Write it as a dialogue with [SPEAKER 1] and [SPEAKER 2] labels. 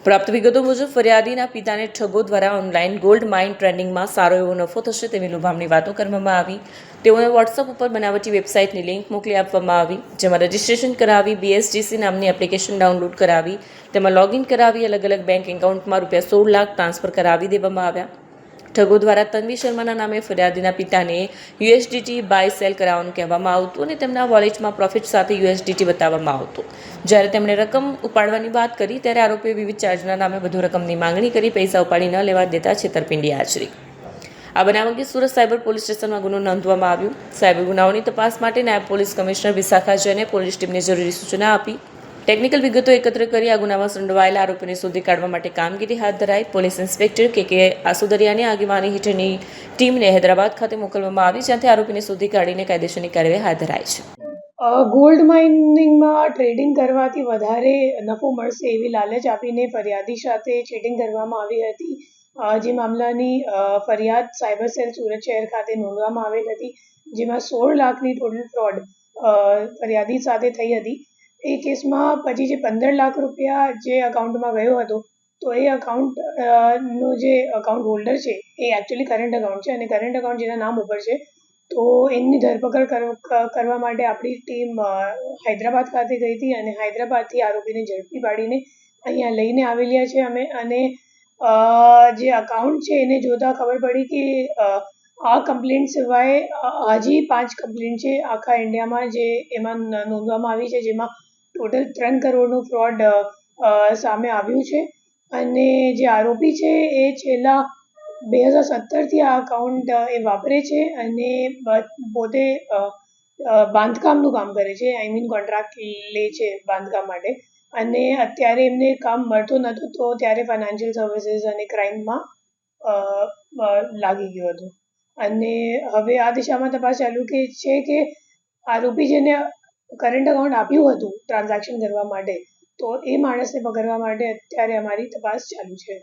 [SPEAKER 1] પ્રાપ્ત વિગતો મુજબ ફરિયાદીના પિતાને ઠગો દ્વારા ઓનલાઈન ગોલ્ડ માઇન ટ્રેડિંગમાં સારો એવો નફો થશે તેવી લુભામણી વાતો કરવામાં આવી. તેઓને વોટ્સઅપ ઉપર બનાવટી વેબસાઇટની લિંક મોકલી આપવામાં આવી, જેમાં રજિસ્ટ્રેશન કરાવી, BSGC નામની એપ્લિકેશન ડાઉનલોડ કરાવી, તેમાં લોગિન કરાવી અલગ અલગ બેંક એકાઉન્ટમાં ₹16 લાખ ટ્રાન્સફર કરાવી દેવામાં આવ્યા. ઠગો દ્વારા તન્વી શર્માના નામે ફરિયાદીના પિતાને USDT બાય સેલ કરાવવાનું કહેવામાં આવતું અને તેમના વોલેટમાં પ્રોફિટ સાથે USDT બતાવવામાં આવતું. જ્યારે તેમણે રકમ ઉપાડવાની વાત કરી ત્યારે આરોપીએ વિવિધ ચાર્જના નામે વધુ રકમની માંગણી કરી પૈસા ઉપાડી ન લેવા દેતા છેતરપિંડી આચરી. આ બનાવ અંગે સુરત સાયબર પોલીસ સ્ટેશનમાં ગુનો નોંધવામાં આવ્યો. સાયબર ગુનાઓની તપાસ માટે નાયબ પોલીસ કમિશનર વિશાખા જૈને પોલીસ ટીમને જરૂરી સૂચના આપી. ટેકનિકલ વિગતો એકત્ર કરી આ ગુનામાં સંડોવાયેલા આરોપીને શોધી કાઢવા માટે કામગીરી હાથ ધરાઈ. પોલીસ ઇન્સ્પેક્ટર KK આસુદરિયાની આગેવાની હેઠળની ટીમને હૈદરાબાદ ખાતે મોકલવામાં આવી, જ્યાંથી આરોપીને શોધી કાઢીને કાયદેસરની કાર્યવાહી હાથ ધરાઈ છે.
[SPEAKER 2] ગોલ્ડ માઇનિંગમાં ટ્રેડિંગ કરવાથી વધારે નફો મળશે એવી લાલચ આપીને ફરિયાદી સાથે ચીટિંગ કરવામાં આવી હતી. જે મામલાની ફરિયાદ સાયબર સેલ સુરત શહેર ખાતે નોંધવામાં આવેલ હતી, જેમાં 16 લાખની ટોટલ ફ્રોડ ફરિયાદી સાથે થઈ હતી. એ કેસમાં પછી જે 15 લાખ રૂપિયા જે અકાઉન્ટમાં ગયો હતો, તો એ અકાઉન્ટનો જે અકાઉન્ટ હોલ્ડર છે એ એકચ્યુઅલી કરંટ અકાઉન્ટ છે અને કરંટ અકાઉન્ટ જેના નામ ઉપર છે, તો એમની ધરપકડ કરવા માટે આપણી ટીમ હૈદરાબાદ ખાતે ગઈ હતી અને હૈદરાબાદથી આરોપીને ઝડપી પાડીને અહીંયા લઈને આવેલા છે અમે. અને જે અકાઉન્ટ છે એને જોતાં ખબર પડી કે આ કમ્પ્લેન્ટ સિવાય હજી 5 કમ્પ્લેન્ટ છે આખા ઇન્ડિયામાં જે એમાં નોંધવામાં આવી છે, જેમાં ટોટલ 3 કરોડનું ફ્રોડ સામે આવ્યું છે. અને જે આરોપી છે એ છેલ્લા 2017થી આ અકાઉન્ટ એ વાપરે છે અને પોતે બાંધકામનું કામ કરે છે, કોન્ટ્રાક્ટ લે છે બાંધકામ માટે. અને અત્યારે એમને કામ મળતું નહોતું, તો ત્યારે ફાઇનાન્શિયલ સર્વિસીસ અને ક્રાઇમમાં લાગી ગયો હતો. અને હવે આ દિશામાં તપાસ ચાલુ છે કે આરોપી જેને કરંટ અકાઉન્ટ આપ્યું હતું ટ્રાન્ઝેક્શન કરવા માટે, તો એ માણસને પકડવા માટે અત્યારે અમારી તપાસ ચાલુ છે.